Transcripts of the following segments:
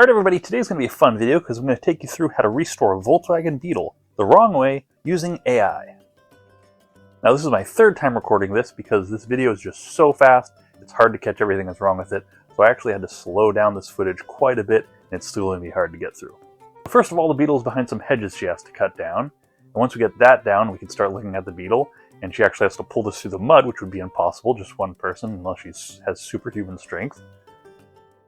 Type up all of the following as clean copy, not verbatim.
Alright everybody, today's going to be a fun video because I'm going to take you through how to restore a Volkswagen Beetle the wrong way using AI. Now this is my third time recording this because this video is just so fast, it's hard to catch everything that's wrong with it, so I actually had to slow down this footage quite a bit and it's still going to be hard to get through. First of all, the Beetle is behind some hedges she has to cut down, and once we get that down we can start looking at the Beetle, and she actually has to pull this through the mud, which would be impossible, just one person, unless she has superhuman strength.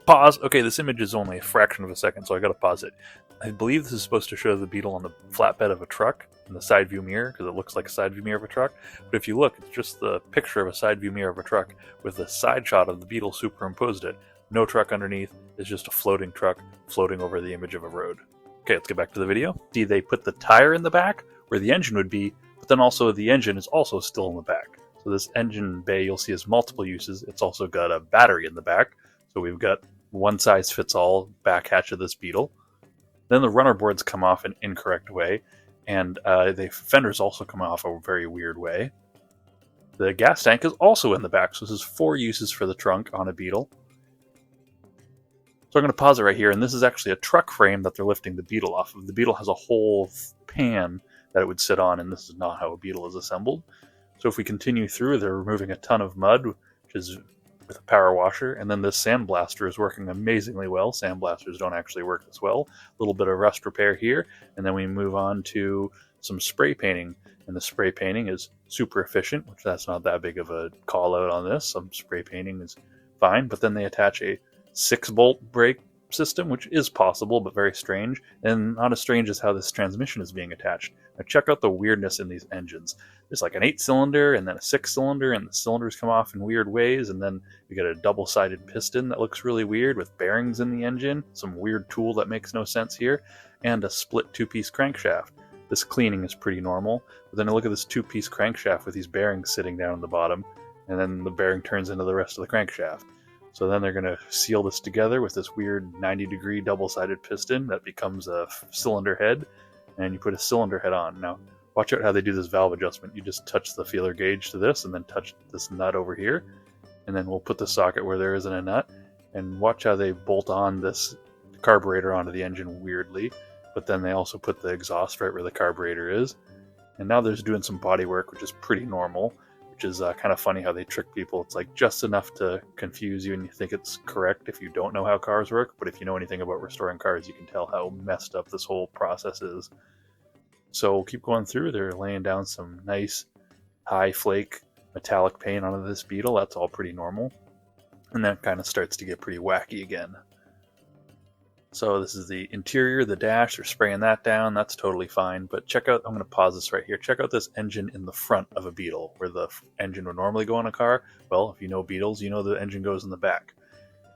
Pause. Okay, this image is only a fraction of a second, so I gotta pause it. I believe this is supposed to show the Beetle on the flatbed of a truck in the side view mirror, because it looks like a side view mirror of a truck. But if you look, it's just the picture of a side view mirror of a truck with the side shot of the Beetle superimposed it. No truck underneath, it's just a floating truck floating over the image of a road. Okay, let's get back to the video. See, they put the tire in the back, where the engine would be, but then also the engine is also still in the back. So this engine bay you'll see has multiple uses. It's also got a battery in the back. So we've got one size fits all back hatch of this Beetle. Then the runner boards come off an incorrect way, and the fenders also come off a very weird way. The gas tank is also in the back, so this is 4 uses for the trunk on a Beetle. So I'm going to pause it right here, and this is actually a truck frame that they're lifting the Beetle off of. The Beetle has a whole pan that it would sit on, and this is not how a Beetle is assembled. So if we continue through, they're removing a ton of mud, which is with a power washer, and then this sandblaster is working amazingly well. Sandblasters don't actually work this well. A little bit of rust repair here, and then we move on to some spray painting, and the spray painting is super efficient, which that's not that big of a call out on this. Some spray painting is fine, but then they attach a 6-bolt brake system, which is possible but very strange, and not as strange as how this transmission is being attached. Now check out the weirdness in these engines. There's like an 8-cylinder and then a 6-cylinder, and the cylinders come off in weird ways, and then we get a double-sided piston that looks really weird with bearings in the engine, some weird tool that makes no sense here, and a split 2-piece crankshaft. This cleaning is pretty normal, but then I look at this 2-piece crankshaft with these bearings sitting down at the bottom, and then the bearing turns into the rest of the crankshaft. So then they're going to seal this together with this weird 90-degree double-sided piston that becomes a cylinder head, and you put a cylinder head on. Now, watch out how they do this valve adjustment. You just touch the feeler gauge to this, and then touch this nut over here, and then we'll put the socket where there isn't a nut, and watch how they bolt on this carburetor onto the engine weirdly, but then they also put the exhaust right where the carburetor is. And now they're doing some body work, which is pretty normal, which is kind of funny how they trick people. It's like just enough to confuse you and you think it's correct if you don't know how cars work, but if you know anything about restoring cars, you can tell how messed up this whole process is. So we'll keep going through. They're laying down some nice high flake metallic paint onto this Beetle. That's all pretty normal. And then it kind of starts to get pretty wacky again. So this is the interior, the dash, they're spraying that down, that's totally fine. But check out, I'm going to pause this right here, check out this engine in the front of a Beetle, where the engine would normally go in a car. Well, if you know Beetles, you know the engine goes in the back.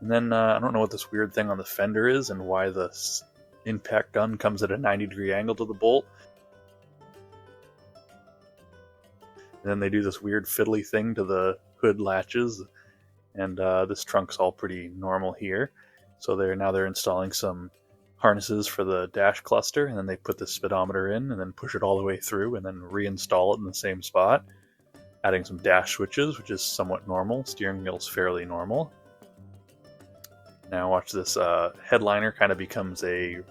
And then I don't know what this weird thing on the fender is and why the impact gun comes at a 90-degree angle to the bolt. And then they do this weird fiddly thing to the hood latches, and this trunk's all pretty normal here. So they're installing some harnesses for the dash cluster, and then they put the speedometer in and then push it all the way through and then reinstall it in the same spot. Adding some dash switches, which is somewhat normal. Steering wheel's fairly normal. Now watch this headliner kind of becomes a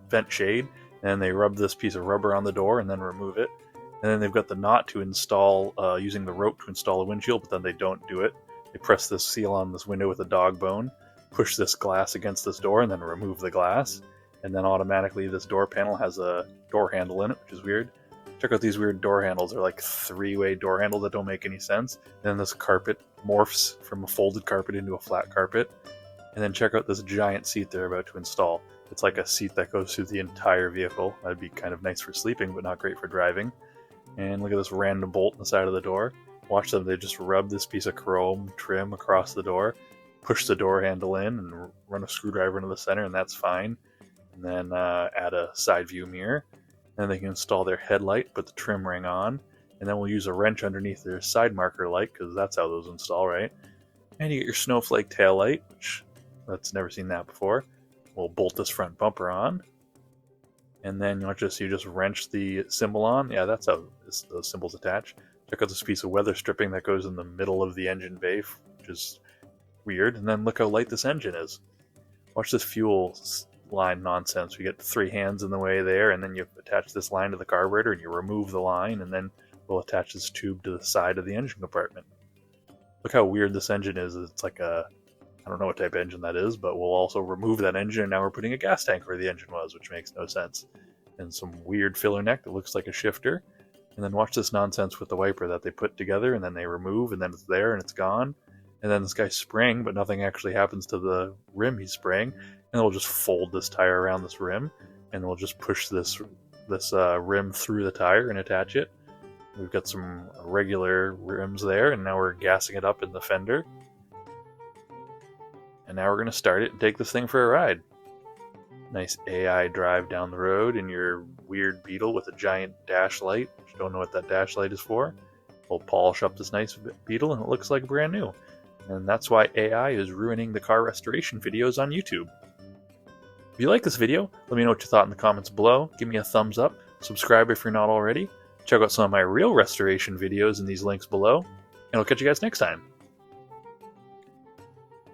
vent shade, and then they rub this piece of rubber on the door and then remove it. And then they've got the knot to install, using the rope to install a windshield, but then they don't do it. They press this seal on this window with a dog bone, push this glass against this door, and then remove the glass. And then automatically this door panel has a door handle in it, which is weird. Check out these weird door handles. They're like 3-way door handles that don't make any sense. And then this carpet morphs from a folded carpet into a flat carpet. And then check out this giant seat they're about to install. It's like a seat that goes through the entire vehicle. That'd be kind of nice for sleeping, but not great for driving. And look at this random bolt in the side of the door. Watch them, they just rub this piece of chrome trim across the door, push the door handle in, and run a screwdriver into the center, and that's fine. And then add a side view mirror. And then they can install their headlight, put the trim ring on, and then we'll use a wrench underneath their side marker light, because that's how those install, right? And you get your snowflake tail light, which that's never seen that before. We'll bolt this front bumper on. And then you just wrench the symbol on. Yeah, that's how those symbols attach. Check out this piece of weather stripping that goes in the middle of the engine bay, which is weird. And then look how light this engine is. Watch this fuel line nonsense. We get 3 hands in the way there, and then you attach this line to the carburetor and you remove the line, and then we'll attach this tube to the side of the engine compartment. Look how weird this engine is. It's like a, I don't know what type of engine that is, but we'll also remove that engine, and now we're putting a gas tank where the engine was, which makes no sense. And some weird filler neck that looks like a shifter. And then watch this nonsense with the wiper that they put together, and then they remove, and then it's there, and it's gone. And then this guy's spraying, but nothing actually happens to the rim he's spraying. And we'll just fold this tire around this rim, and we'll just push this rim through the tire and attach it. We've got some regular rims there, and now we're gassing it up in the fender. And now we're going to start it and take this thing for a ride. Nice AI drive down the road in your weird Beetle with a giant dash light. If you don't know what that dash light is for, we'll polish up this nice Beetle and it looks like brand new. And that's why AI is ruining the car restoration videos on YouTube. If you like this video, let me know what you thought in the comments below. Give me a thumbs up, subscribe if you're not already. Check out some of my real restoration videos in these links below, and I'll catch you guys next time.